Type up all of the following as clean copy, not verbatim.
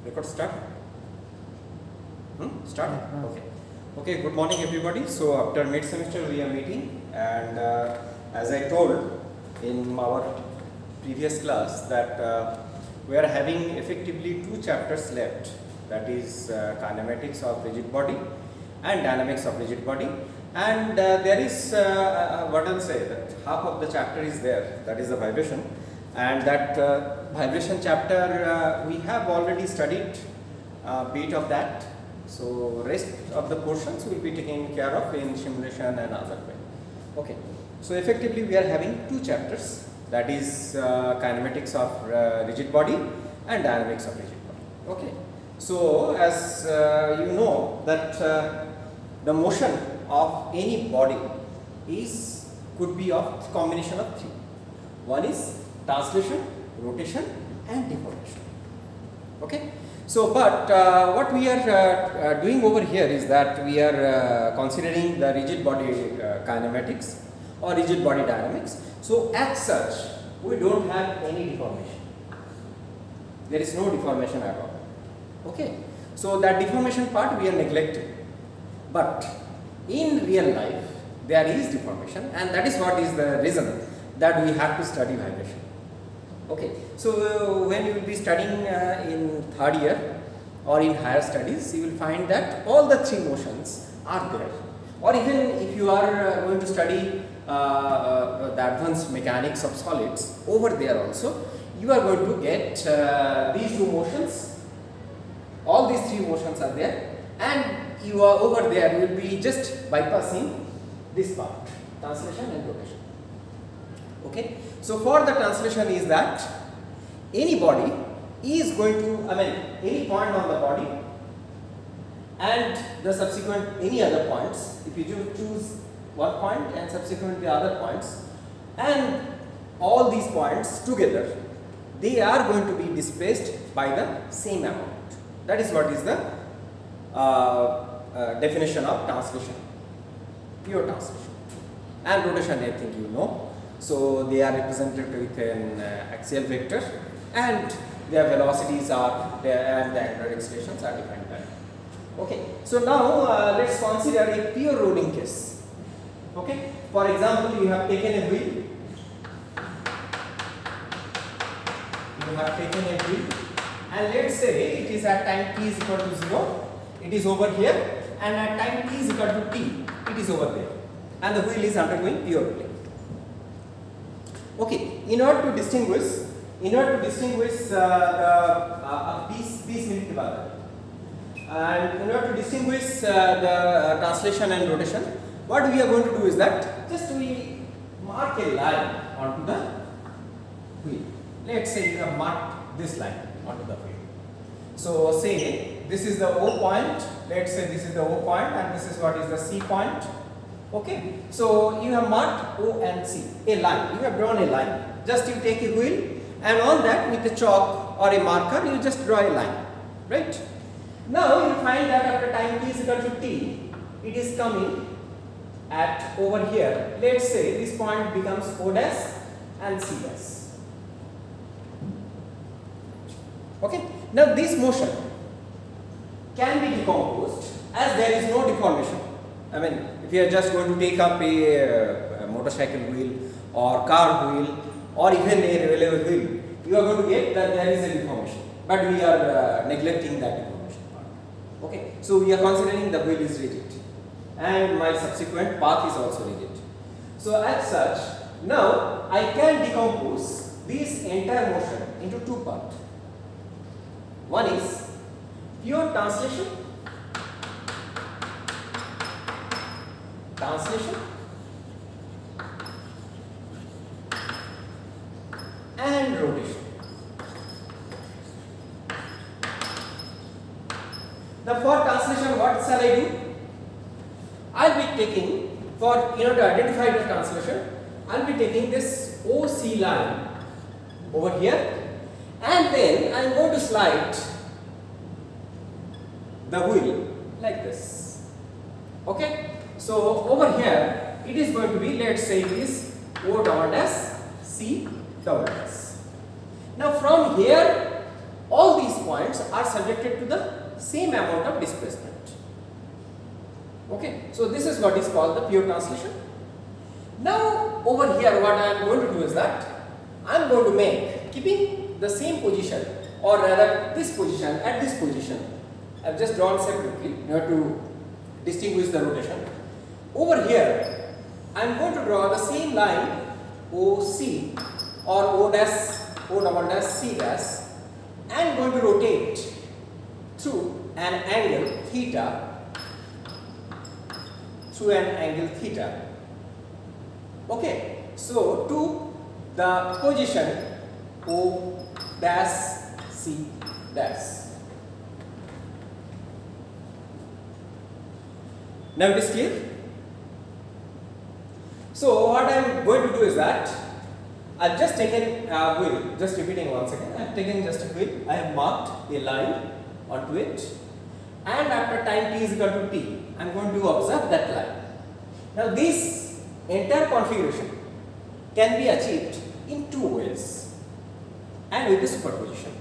Record start? Start? Okay. Okay, good morning everybody. So after mid-semester we are meeting, and as I told in our previous class that we are having effectively two chapters left, that is kinematics of rigid body and dynamics of rigid body, and there is what I'll say, that half of the chapter is there, that is the vibration, and that vibration chapter we have already studied a bit of that. So rest of the portions will be taken care of in simulation and other way. Okay. So effectively we are having two chapters, that is kinematics of rigid body and dynamics of rigid body. Okay. So as you know that the motion of any body could be of combination of three. One is translation, rotation and deformation. Okay. So, but what we are doing over here is that we are considering the rigid body kinematics or rigid body dynamics. So, as such, we don't have any deformation. There is no deformation at all. Okay. So, that deformation part we are neglecting. But in real life, there is deformation, and that is what is the reason that we have to study vibration. Okay, so when you will be studying in third year or in higher studies, you will find that all the three motions are there. Or even if you are going to study the advanced mechanics of solids, over there also you are going to get these two motions. All these three motions are there, and you are over there, you will be just bypassing this part, translation and rotation. Okay. So for the translation is that any body is going to, any point on the body and the subsequent any other points, if you choose one point and subsequently other points, and all these points together, they are going to be displaced by the same amount. That is what is the definition of translation, pure translation. And rotation, I think you know. So they are represented with an axial vector, and their velocities are there, and the angular accelerations are defined by. Okay. So now let's consider a pure rolling case. Okay. For example, you have taken a wheel. And let's say it is at time t is equal to 0. It is over here, and at time t is equal to t, it is over there, and the wheel is undergoing pure rolling. Okay, in order to distinguish and in order to distinguish the translation and rotation, what we are going to do is that just we mark a line onto the wheel. Let's say you have marked this line onto the wheel. So say this is the O point. Let's say this is the O point, and this is what is the C point. Okay, so you have marked O and C, a line, you have drawn a line. Just you take a wheel, and on that with a chalk or a marker you just draw a line, right? Now you find that after time t is equal to t, it is coming at over here. Let's say this point becomes O dash and C dash. Okay, now this motion can be decomposed as there is no deformation. If you are just going to take up a motorcycle wheel or car wheel or even a railway wheel, you are going to get that there is a deformation, but we are neglecting that deformation part. Okay, so we are considering the wheel is rigid and my subsequent path is also rigid. So as such, now I can decompose this entire motion into two parts. One is pure translation and rotation. Now for translation, what shall I do? I will be taking, in order to identify the translation, I will be taking this OC line over here, and then I am going to slide the wheel like this. Okay. So over here it is going to be, let's say it is O double dash C double dash. Now from here all these points points are subjected to the same amount of displacement. Okay, so this is what is called the pure translation. Now over here what I am going to do is that I am going to make, keeping the same position, or rather this position at this position, I have just drawn separately in order to distinguish the rotation. Over here I am going to draw the same line OC or O double dash C dash, and going to rotate through an angle theta, Okay, so to the position O dash C dash. Now it is clear. So what I am going to do is that I have just taken a wheel, just repeating once again, I have taken just a wheel, I have marked a line onto it, and after time t is equal to t, I am going to observe that line. Now this entire configuration can be achieved in two ways and with the superposition,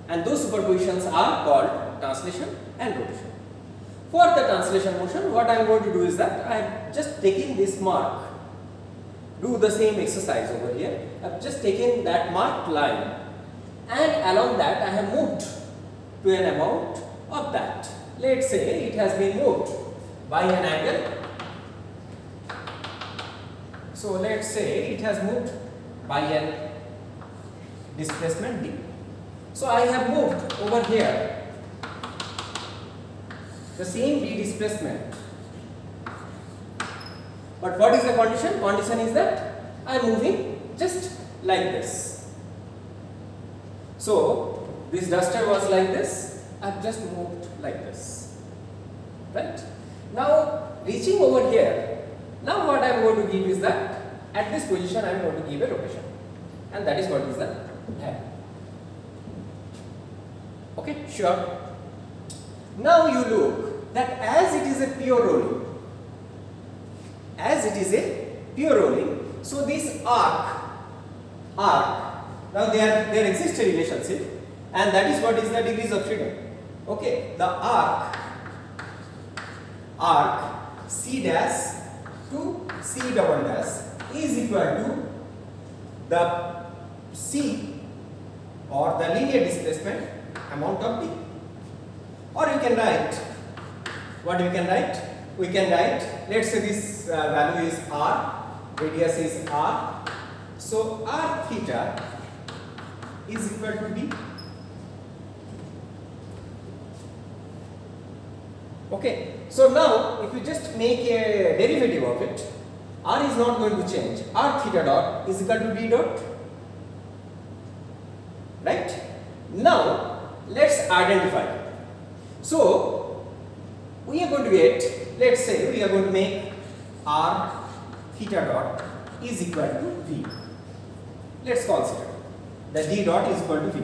and those superpositions are called translation and rotation. For the translation motion, what I am going to do is that I am just taking this mark, do the same exercise over here. I have just taken that marked line, and along that I have moved to an amount of that. Let's say it has been moved by an angle. So let's say it has moved by an displacement d. So I have moved over here the same d displacement. But what is the condition? Condition is that I am moving just like this. So this duster was like this, I have just moved like this. Right? Now reaching over here, now what I am going to give is that at this position I am going to give a rotation, and that is what is the head. Okay, sure. Now you look that as it is a pure rolling, so this arc, now there exists a relationship, and that is what is the degrees of freedom. Okay, the arc C dash to C double dash is equal to the C, or the linear displacement amount of d. Or you can write, what we can write? We can write, let's say this value is r, radius is r, so r theta is equal to d. Okay, so now if you just make a derivative of it, r is not going to change, r theta dot is equal to d dot, right? Now let's identify. So we are going to get, let's say we are going to make r theta dot is equal to v. Let's consider the d dot is equal to v.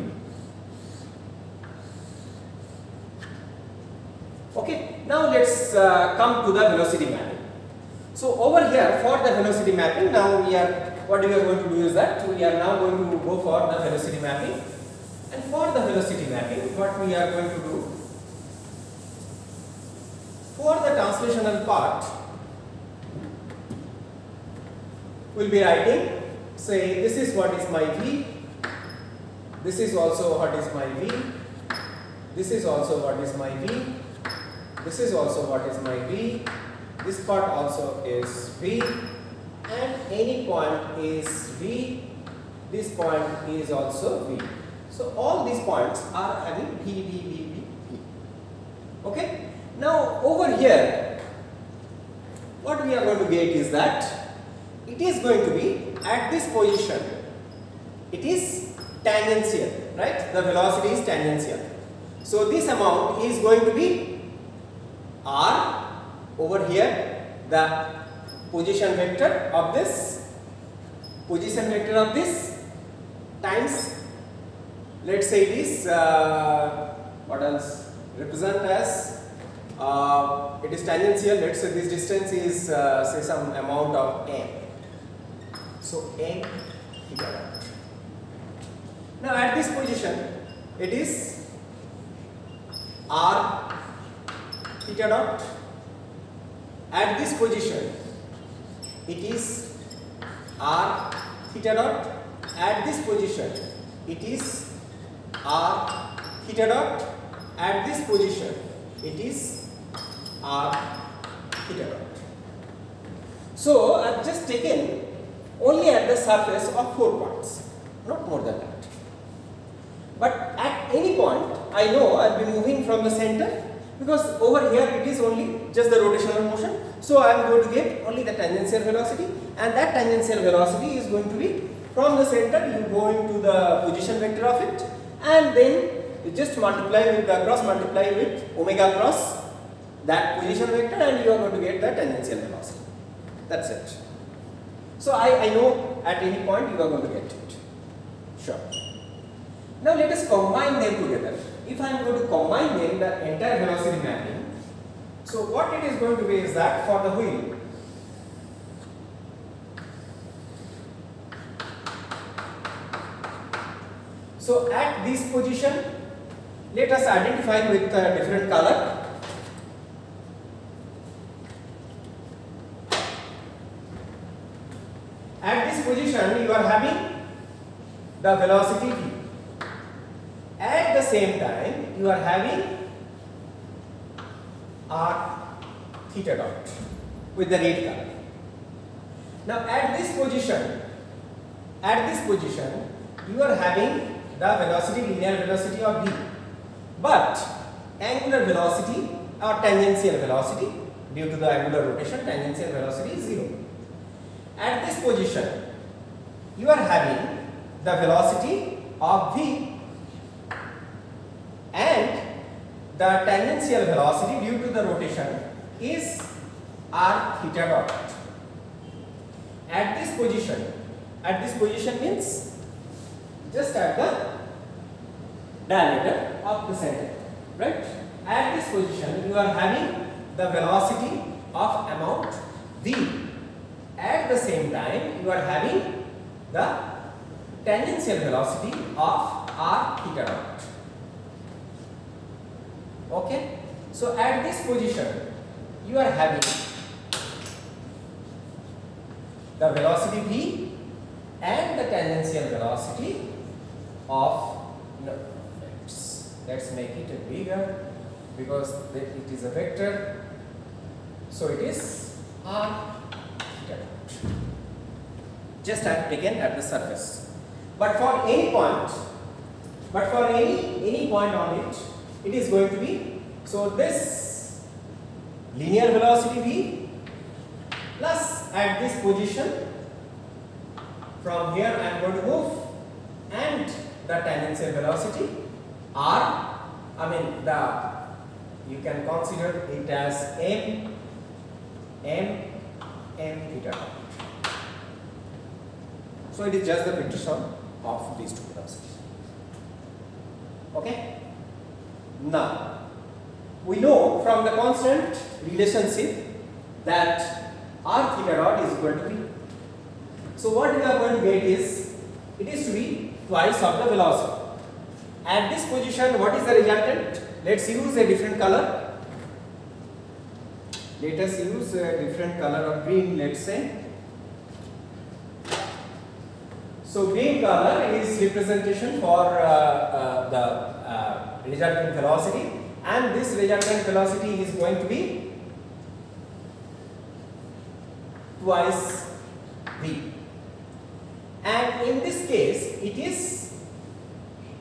Okay, now let's come to the velocity mapping. So over here for the velocity mapping, now what we are going to do is that we are now going to go for the velocity mapping. And for the velocity mapping, what we are going to do, for the translational part, we will be writing, say this is what is my v, this is also what is my v, this is also what is my v, this is also what is my v, this part also is v, and any point is v, this point is also v. So all these points are having v, v, v, v, v. Okay. Now over here, what we are going to get is that it is going to be at this position, it is tangential, right? The velocity is tangential. So this amount is going to be r over here, the position vector of this, times, let's say it is what else represent as it is tangential. Let's say this distance is say some amount of m. So m theta. Now at this position, it is r theta dot. At this position it is r theta dot. At this position it is r theta dot. At this position it is r theta dot. So I have just taken only at the surface of 4 points, not more than that. But at any point I know I will be moving from the center, because over here it is only just the rotational motion. So I am going to get only the tangential velocity, and that tangential velocity is going to be from the center. You go into the position vector of it, and then you just multiply with the cross multiply with omega cross that position vector, and you are going to get the tangential velocity. That's it. So I know at any point you are going to get it. Sure. Now let us combine them together. If I am going to combine them, the entire velocity mapping, so what it is going to be is that for the wheel, so at this position, let us identify with a different color. At this position you are having the velocity v. At the same time you are having r theta dot with the red color. Now at this position you are having the velocity, linear velocity of v, but angular velocity or tangential velocity, due to the angular rotation, tangential velocity is 0. At this position you are having the velocity of v and the tangential velocity due to the rotation is r theta dot. At this position means just at the diameter of the center, right? At this position you are having the velocity of amount v. At the same time you are having the tangential velocity of r theta dot. Okay, so at this position you are having the velocity v and the tangential velocity of, no, let's make it bigger because it is a vector, so it is r theta dot. Just I have taken at the surface, but for any point, on it, it is going to be, so this linear velocity v plus at this position from here I am going to move, and the tangential velocity r, I mean you can consider it as m theta dot. So it is just the vector sum of these two velocities. Okay. Now we know from the constant relationship that r theta dot is equal to v. So what we are going to get is, it is to be twice of the velocity. At this position what is the resultant? Let's use a different color. Let us use a different color of green, let's say. So green color is representation for the resultant velocity, and this resultant velocity is going to be twice v. And in this case it is,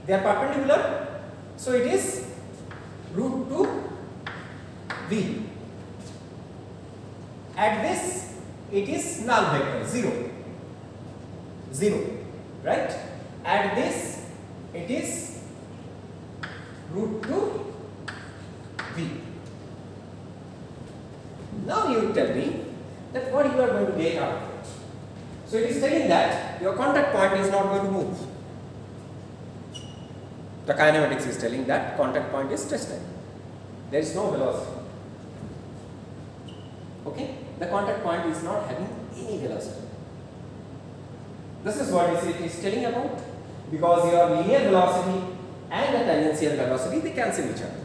they are perpendicular, so it is root 2 v. At this it is null vector 0, right? At this it is root 2 v. Now you tell me that what you are going to get out of it. So it is telling that your contact point is not going to move. The kinematics is telling that contact point is stationary. There is no velocity. Okay? The contact point is not having any velocity. This is what it is telling about, because your linear velocity and the tangential velocity, they cancel each other.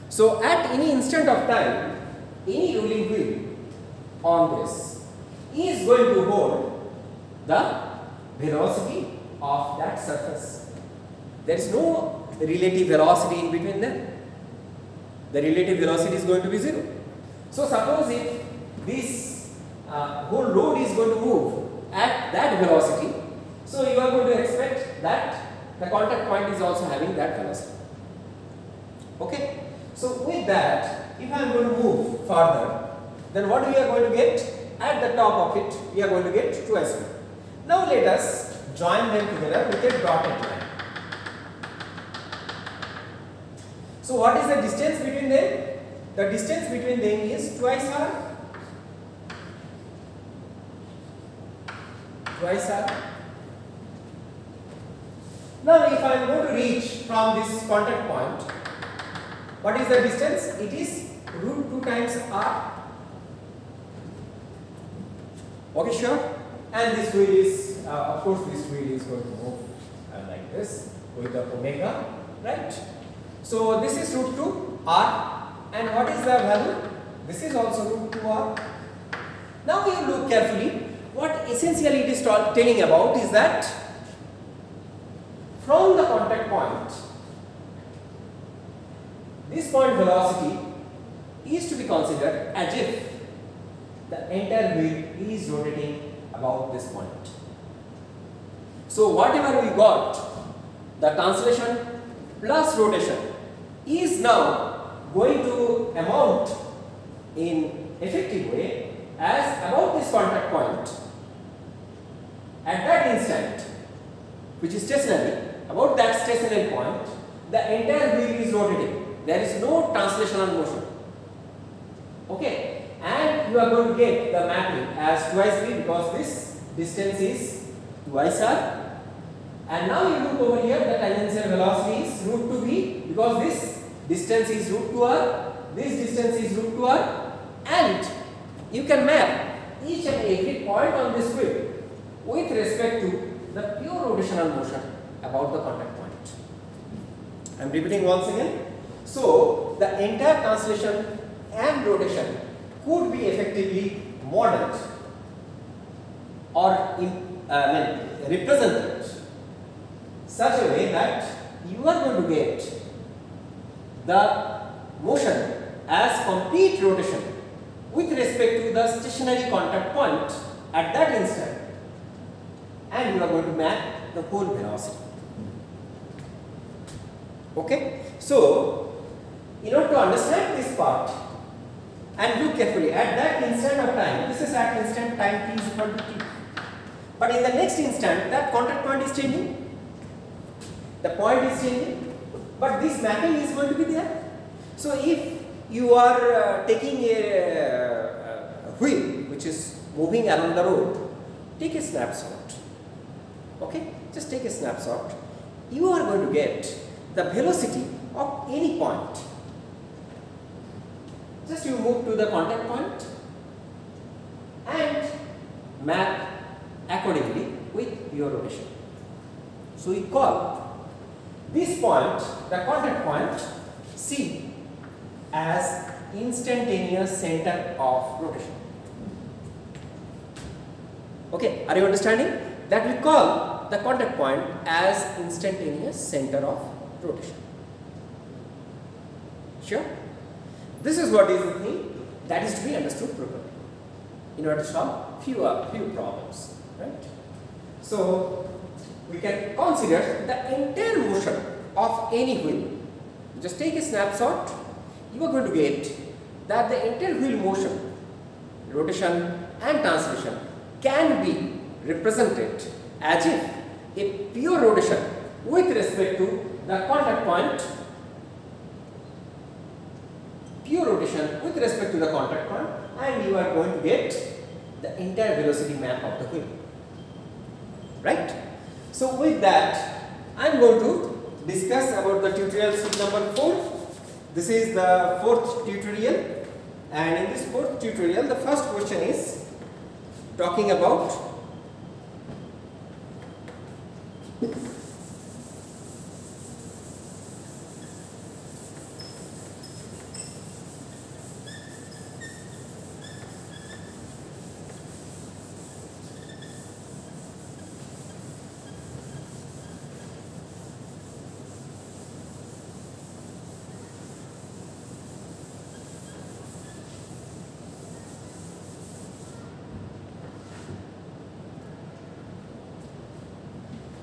So at any instant of time, any rolling wheel on this is going to hold the velocity of that surface. There is no relative velocity in between them. The relative velocity is going to be 0. So suppose if this whole road is going to move at that velocity, so you are going to expect that the contact point is also having that velocity. Okay. So with that, if I am going to move further, then what we are going to get at the top of it, we are going to get twice more. Now let us join them together with a dotted line. So what is the distance between them? The distance between them is twice r. Twice r. Now if I am going to reach from this contact point, what is the distance? It is root 2 times r. Okay, sure. And this wheel is, of course, this wheel is going to move like this with the omega, right? So this is root 2 r, and what is the value? This is also root 2 r. Now you look carefully. What essentially it is telling about is that from the contact point, this point velocity is to be considered as if the entire wheel is rotating about this point. So whatever we got, the translation plus rotation is now going to amount in effective way as about this contact point. At that instant, which is stationary, about that stationary point, the entire wheel is rotating. There is no translational motion. Okay, and you are going to get the mapping as twice v because this distance is twice r. And now you look over here, the tangential velocity is root 2v because this distance is root 2r, this distance is root 2r, and you can map each and every point on this wheel with respect to the pure rotational motion about the contact point. I am repeating once again. So the entire translation and rotation could be effectively modeled or represented such a way that you are going to get the motion as complete rotation with respect to the stationary contact point at that instant, and you are going to map the whole velocity. Okay, so in order to understand this part and look carefully at that instant of time, this is at instant time t is equal to t, but in the next instant that contact point is changing, the point is changing, but this mapping is going to be there. So if you are taking a wheel which is moving along the road, take a snapshot. Okay, just take a snapshot. You are going to get the velocity of any point. Just you move to the contact point and map accordingly with your rotation. So we call this point, the contact point C, as instantaneous center of rotation. Okay, are you understanding? That we call the contact point as instantaneous center of rotation. Sure? This is what is the thing that is to be understood properly in order to solve few problems, right? So we can consider the entire motion of any wheel. Just take a snapshot. You are going to get that the entire wheel motion, rotation and translation can be represented as if a pure rotation with respect to the contact point, pure rotation with respect to the contact point, and you are going to get the entire velocity map of the wheel, right? So with that, I am going to discuss about the tutorial sheet number 4. This is the 4th tutorial, and in this 4th tutorial the first question is talking about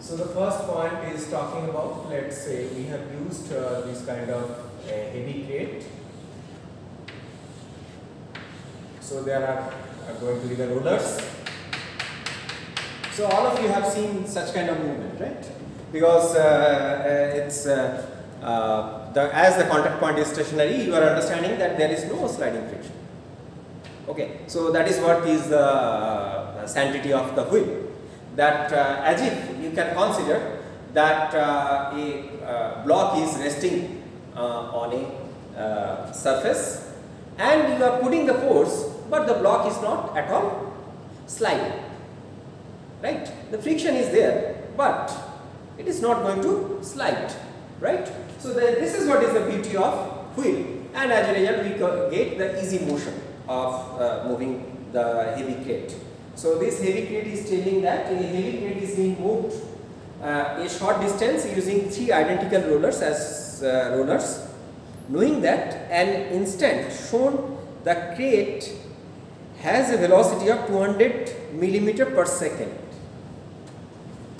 So the first point is talking about, let's say we have used this kind of heavy crate. So there are going to be the rollers. So all of you have seen such kind of movement, right? Because it's as the contact point is stationary, you are understanding that there is no sliding friction. Okay, so that is what is the sanctity of the wheel. That as if you can consider that a block is resting on a surface and you are putting the force, but the block is not at all sliding, right? The friction is there, but it is not going to slide, right? So this is what is the beauty of wheel, and as a result we get the easy motion of moving the heavy crate. So this heavy crate is telling that a heavy crate is being moved a short distance using 3 identical rollers as rollers, knowing that an instant shown the crate has a velocity of 200 millimeter per second.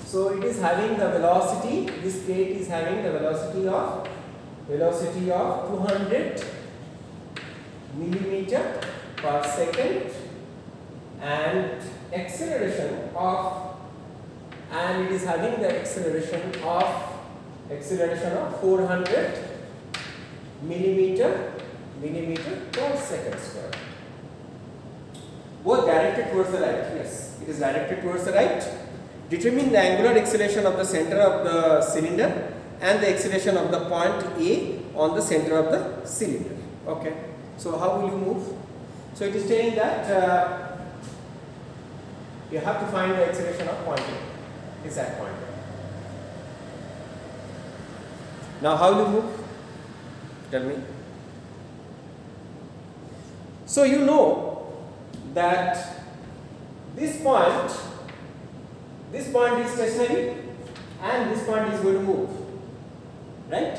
So it is having the velocity, this crate is having the velocity of 200 millimeter per second and acceleration of, and it is having the acceleration of 400 millimeter per second square. Both directed towards the right. Yes, it is directed towards the right. Determine the angular acceleration of the center of the cylinder and the acceleration of the point A on the center of the cylinder. Okay. So how will you move? So it is saying that you have to find the acceleration of point A, exact point A. Now how will you move? Tell me. So you know that this point is stationary and this point is going to move, right?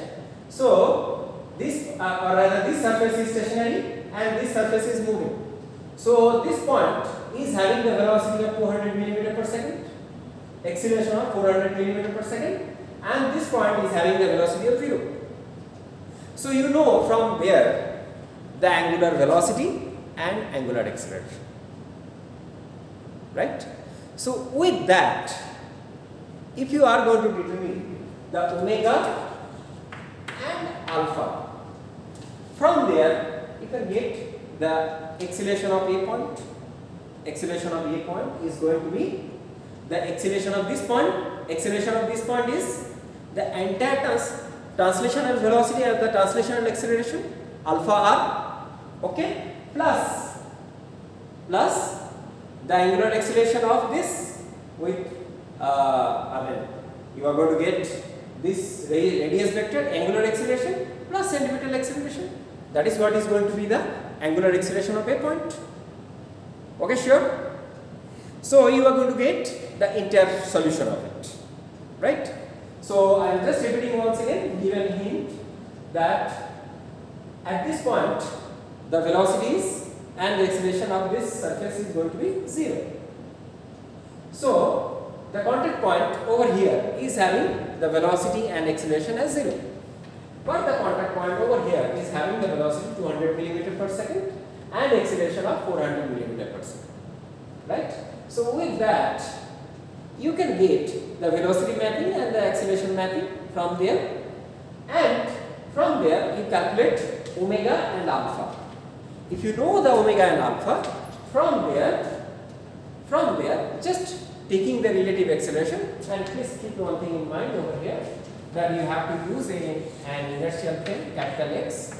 So this or rather this surface is stationary and this surface is moving. So this point is having the velocity of 200 millimeter per second, acceleration of 400 millimeter per second, and this point is having the velocity of 0. So you know from there the angular velocity and angular acceleration, right? So with that, if you are going to determine the omega and alpha, from there you can get the acceleration of A point. Acceleration of A point is going to be the acceleration of this point. Acceleration of this point is the entire translational velocity and the translational acceleration alpha r, okay, plus the angular acceleration of this with you are going to get this radius vector angular acceleration plus centripetal acceleration. That is what is going to be the angular acceleration of A point. Okay, sure. So you are going to get the entire solution of it, right? So I am just repeating once again, given hint that at this point the velocities and the acceleration of this surface is going to be 0. So the contact point over here is having the velocity and acceleration as 0. But the contact point over here is having the velocity 200 millimeter per second and acceleration of 400 millimeter per second, right? So with that you can get the velocity mapping and the acceleration mapping from there, and from there you calculate omega and alpha. If you know the omega and alpha, from there just taking the relative acceleration, and please keep one thing in mind over here, that you have to use an inertial frame capital X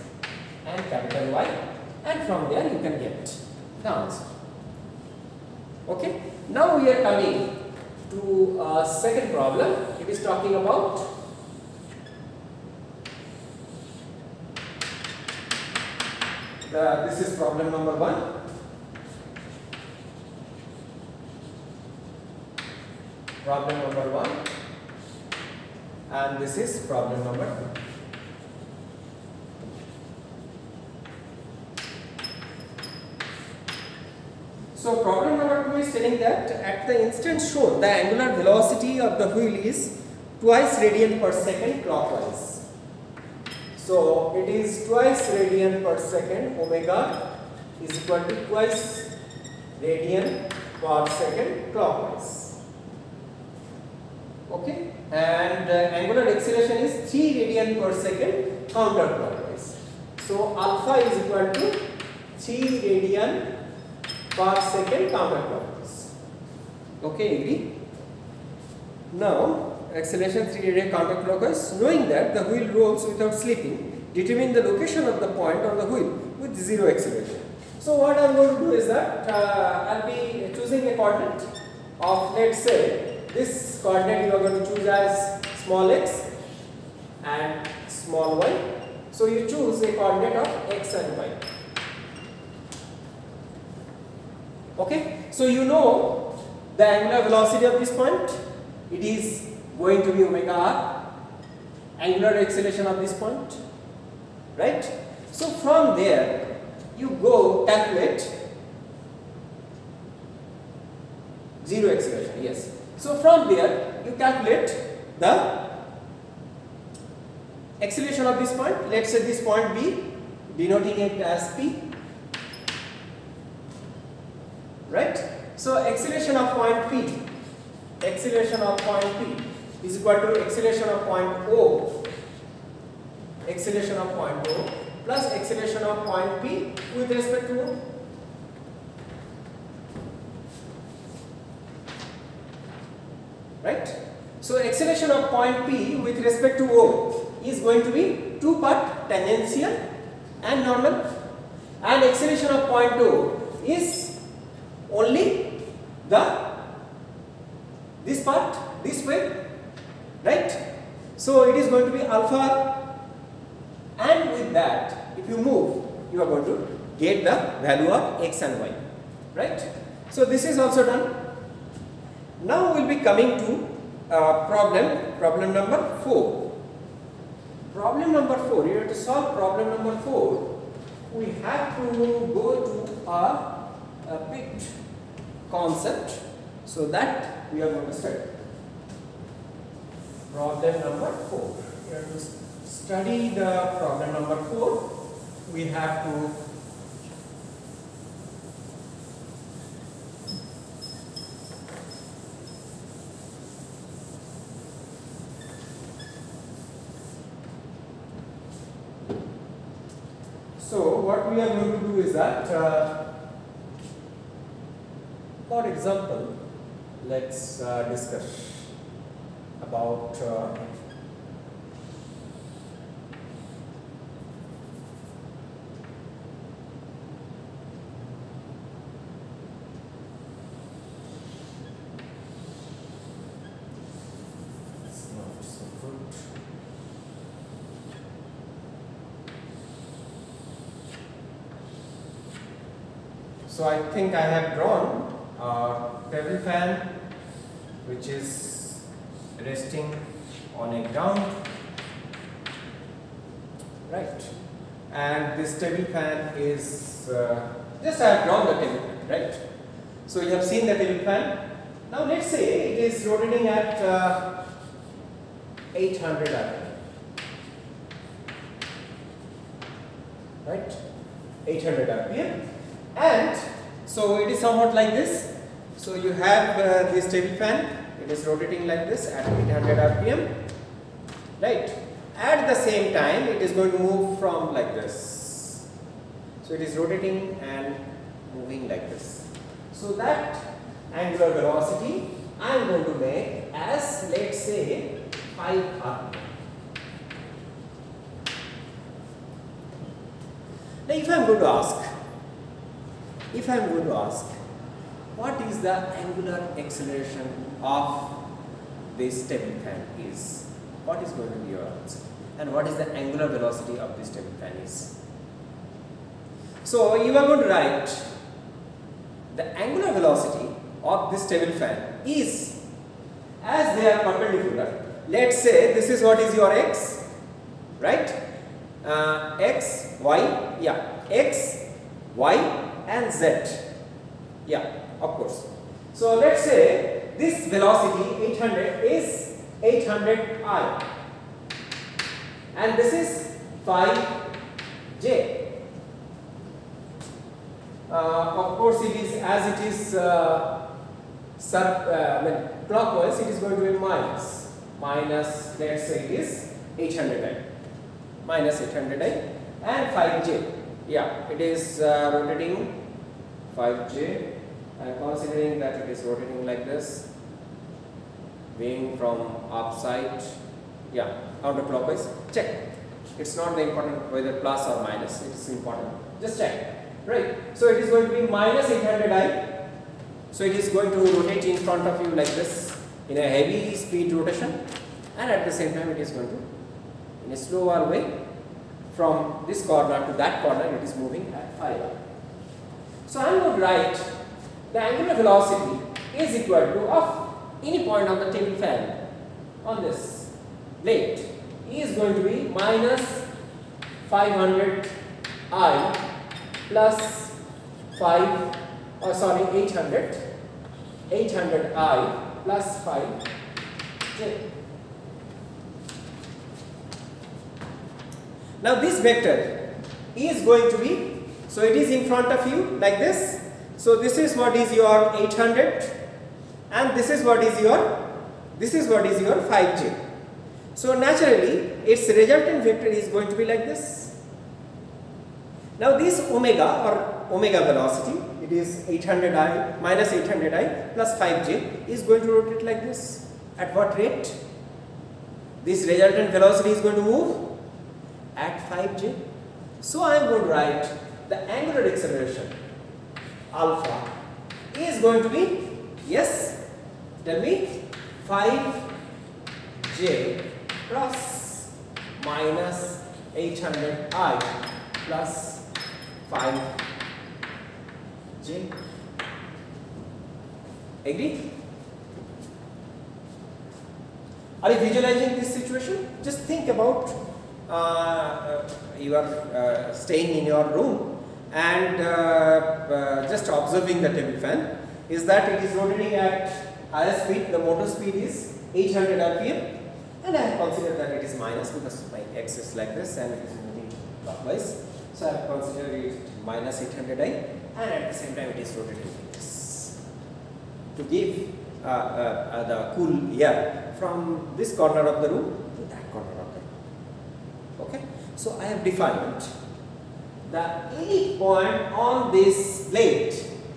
and capital Y, and from there you can get the answer. Okay, now we are coming to a second problem. It is talking about this is problem number 1. Problem number 1, and this is problem number 2. So problem number 2 is is telling that at the instant shown, the angular velocity of the wheel is twice radian per second clockwise. So it is twice radian per second, omega is equal to twice radian per second clockwise. Okay, and angular acceleration is 3 radian per second counterclockwise. So alpha is equal to 3 radian per second counterclockwise. Okay, agree? Now acceleration 3 radian counterclockwise, knowing that the wheel rolls without slipping, determine the location of the point on the wheel with zero acceleration. So what I am going to do is that I will be choosing a coordinate of, let's say, this coordinate you are going to choose as small x and small y. So you choose a coordinate of x and y. Okay, so you know the angular velocity of this point, it is going to be omega r, angular acceleration of this point, right? So from there you go calculate zero acceleration, yes. So from there you calculate the acceleration of this point. Let's say this point B, denoting it as P, right? So acceleration of point P, acceleration of point P is equal to acceleration of point O, acceleration of point O plus acceleration of point P with respect to O. Right? So acceleration of point P with respect to O is going to be 2 part tangential and normal, and acceleration of point O is only this part this way, right? So it is going to be alpha, and with that if you move you are going to get the value of x and y, right? So this is also done. Now we will be coming to problem number 4. Problem number 4, you have to solve problem number 4. We have to go to a bit concept, so that we are going to study. Problem number 4. We have to study the problem number 4. We have to So what we are going to do is that, for example, let's discuss about it's not so good. So I think I have drawn a table fan which is resting on a ground, right? And this table fan is just I have drawn the table fan, right? So you have seen the table fan. Now let's say it is rotating at 800 RPM, right? 800 RPM. And so it is somewhat like this. So you have this table fan, it is rotating like this at 800 RPM, right? At the same time it is going to move from like this. So it is rotating and moving like this. So that angular velocity I am going to make as, let's say, 5 RPM. Now if I am going to ask, what is the angular acceleration of this table fan is, what is going to be your answer? And what is the angular velocity of this table fan is? So you are going to write the angular velocity of this table fan is, as they are perpendicular, let's say this is what is your x, right? X, y, yeah, x, y and z, yeah, of course. So let's say this velocity 800 is 800I and this is 5J. Of course, it is as it is clockwise, it is going to be minus, let's say it is 800I, minus 800I and 5J. Yeah, it is rotating 5J. I am considering that it is rotating like this, being from upside, yeah, counterclockwise. Check. It's not the important whether plus or minus, it is important. Just check. Right. So it is going to be minus 800I. So it is going to rotate in front of you like this in a heavy speed rotation, and at the same time it is going to, in a slower way, from this corner to that corner, it is moving at 5I. So I am going to write the angular velocity is equal to of any point on the table fan on this plate is going to be minus 500I plus 800I plus 5J. Now this vector is going to be, so it is in front of you like this. So this is what is your 800 and this is what is your 5J. So naturally its resultant vector is going to be like this. Now this omega velocity, it is 800I minus 800I plus 5J is going to rotate like this. At what rate? This resultant velocity is going to move at 5J. So I am going to write the angular acceleration alpha is going to be, yes, tell me, 5J plus minus 800I plus 5J. Agree? Are you visualizing this situation? Just think about you are staying in your room and just observing the table fan. Is that it is rotating at higher speed, the motor speed is 800 RPM, and I have considered that it is minus because my x is like this and it is moving clockwise. So I have considered it minus 800I, and at the same time it is rotating like this to give the cool air from this corner of the room to that corner of the room. Okay, so I have defined that any point on this plate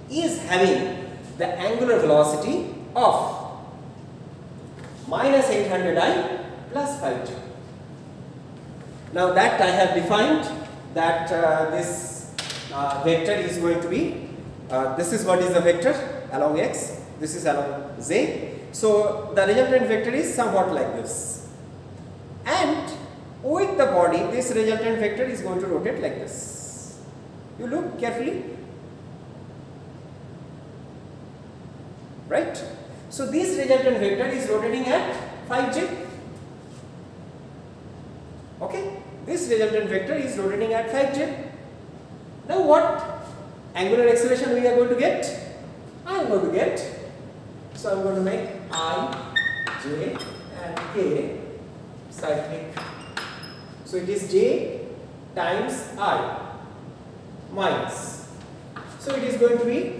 is having the angular velocity of minus 800I plus 5J. Now that I have defined that this vector is going to be, this is what is the vector along x, this is along z. So the resultant vector is somewhat like this, and with the body this resultant vector is going to rotate like this. You look carefully, right? So this resultant vector is rotating at 5J. Okay, this resultant vector is rotating at 5J. Now what angular acceleration we are going to get? I am going to get, so I am going to make I, J and K cyclic. So it is J times I minus. So it is going to be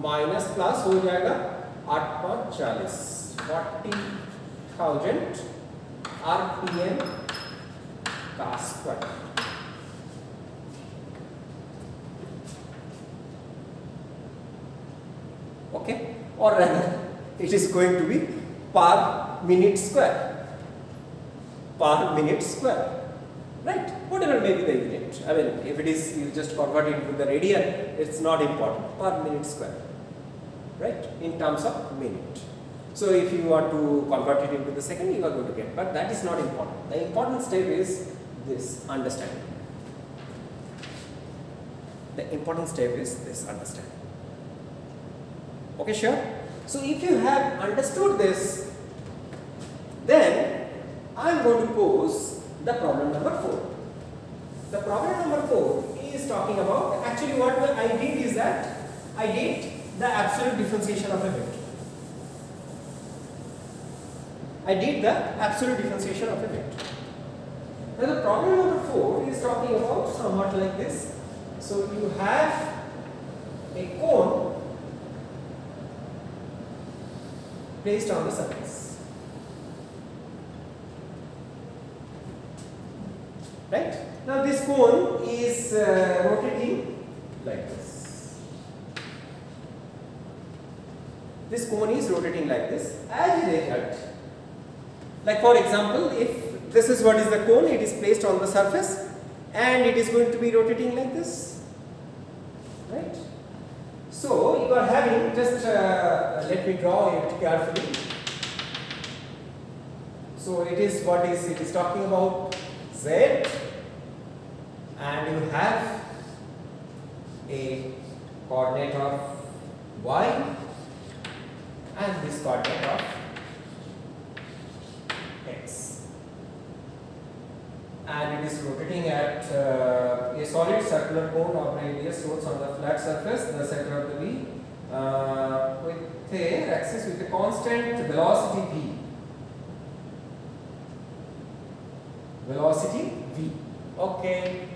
minus plus हो जाएगा 8/40 40,000 RPM का square. Okay, or rather it is going to be per minute square, right? Whatever may be the unit. I mean, if it is, you just convert it into the radian, it's not important. Per minute square, right? In terms of minute. So if you want to convert it into the second, you are going to get, but that is not important. The important step is this understanding. The important step is this understanding. Okay, sure. So if you have understood this, then I am going to pose the problem number 4. The problem number 4 is talking about, actually what I did is that I did the absolute differentiation of a vector. I did the absolute differentiation of a vector. Now the problem number 4 is talking about somewhat like this. So you have a cone placed on the surface, right? Now this cone is rotating like this. This cone is rotating like this. As a result, like for example, if this is what is the cone, it is placed on the surface and it is going to be rotating like this, right? So you are having, just let me draw it carefully. So it is what is, it is talking about Z, and you have a coordinate of Y and this coordinate of X, and it is rotating at a solid circular cone of radius source on the flat surface, the center of the V, with a axis with a constant velocity V. Velocity V. Okay.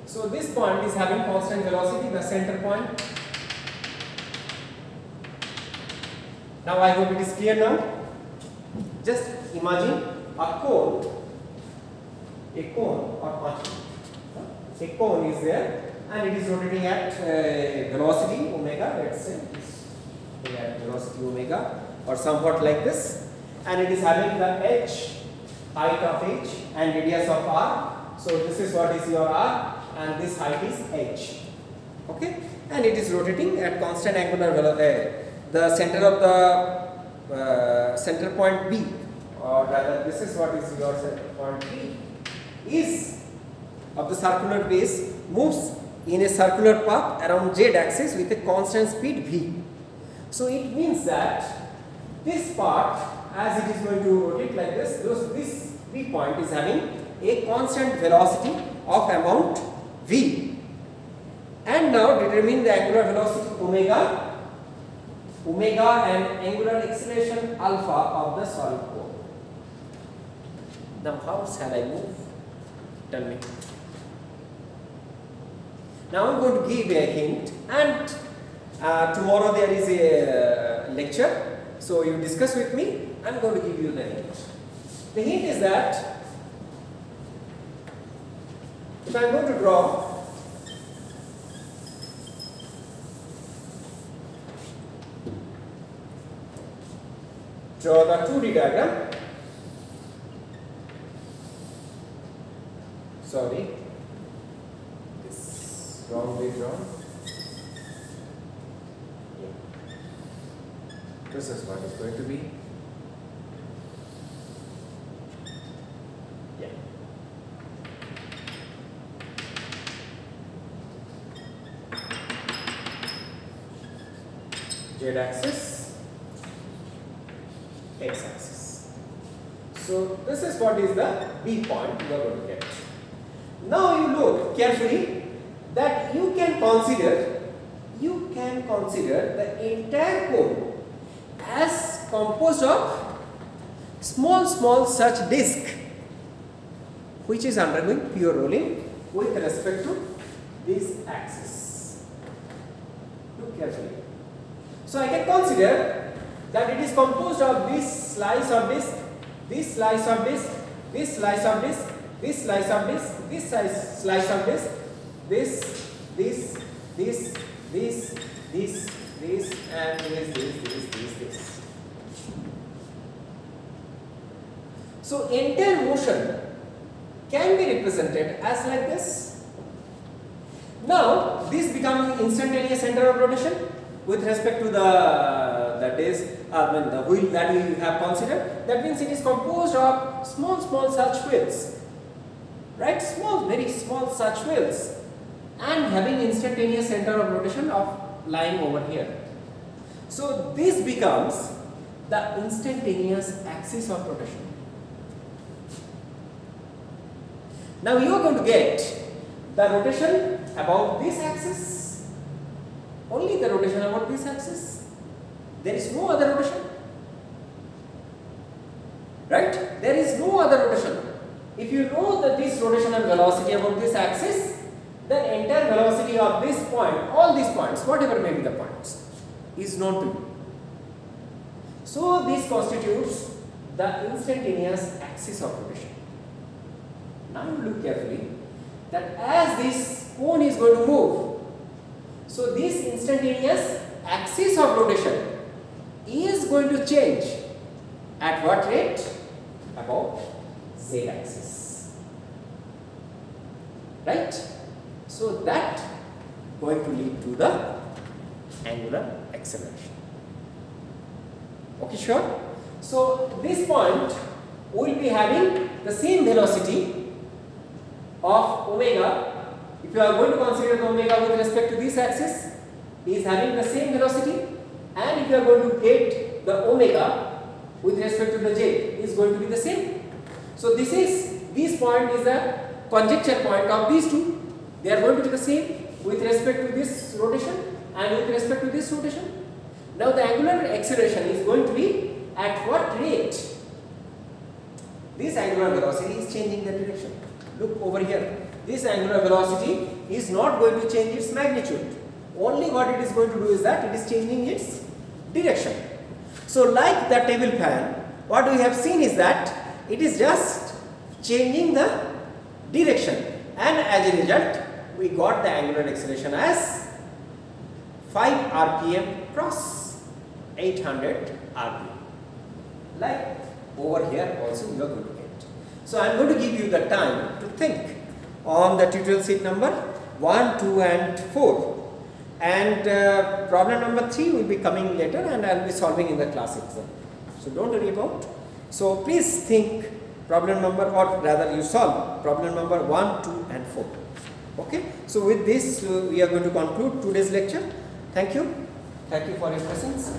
So this point is having constant velocity, the center point. Now I hope it is clear now. Just imagine a cone or a cone is there and it is rotating at velocity omega, let's say at velocity omega or somewhat like this, and it is having the h, height of h and radius of r. So this is what is your r and this height is h, okay, and it is rotating at constant angular velocity. The center of the center point B, or rather this is what is your center point B, is of the circular base, moves in a circular path around z axis with a constant speed v. So it means that this part, as it is going to rotate like this, this v point is having a constant velocity of amount v. And now determine the angular velocity omega and angular acceleration alpha of the solid cone. Now how shall I move? Tell me. Now I am going to give a hint, and tomorrow there is a lecture, so you discuss with me. I am going to give you the hint. The hint is that if I am going to draw the 2D diagram. Sorry, this wrong way drawn. Yeah. This is what is going to be. Yeah. Z axis, X axis. So this is what is the B point you are going to get. Now you look carefully that you can consider the entire cone as composed of small such disc which is undergoing pure rolling with respect to this axis. Look carefully. So I can consider that it is composed of this slice of disc, this slice of disc, this slice of disc, this slice of disc, this slice of disc, this, and this. So entire motion can be represented as like this. Now this becomes instantaneous center of rotation with respect to the disc, the wheel that we have considered. That means it is composed of small such wheels, right? Very small such wheels, and having instantaneous center of rotation of lying over here. So this becomes the instantaneous axis of rotation. Now you are going to get the rotation about this axis Only the rotation about this axis. There is no other rotation. Right? There is no other rotation. If you know that this rotational velocity about this axis, then entire velocity of this point, all these points, whatever may be the points, is known to you. So this constitutes the instantaneous axis of rotation. Now you look carefully that as this cone is going to move, so this instantaneous axis of rotation is going to change at what rate? About z axis, right? So that going to lead to the angular acceleration. Okay, sure. So this point will be having the same velocity of omega. If you are going to consider the omega with respect to this axis, is having the same velocity, and if you are going to get the omega with respect to the j, is going to be the same. So this point is a conjecture point of these two. They are going to be the same with respect to this rotation and with respect to this rotation. Now the angular acceleration is going to be at what rate? This angular velocity is changing the direction. Look over here. This angular velocity is not going to change its magnitude. Only what it is going to do is that it is changing its direction. So like the table fan, what we have seen is that it is just changing the direction, and as a result we got the angular acceleration as 5 rpm cross 800 rpm. Like over here also you are going to get. So I am going to give you the time to think on the tutorial sheet number 1, 2 and 4. And problem number 3 will be coming later, and I will be solving in the class exam. So don't worry about. So please think problem number, or rather you solve problem number 1, 2 and 4. Okay. So with this we are going to conclude today's lecture. Thank you. Thank you for your presence.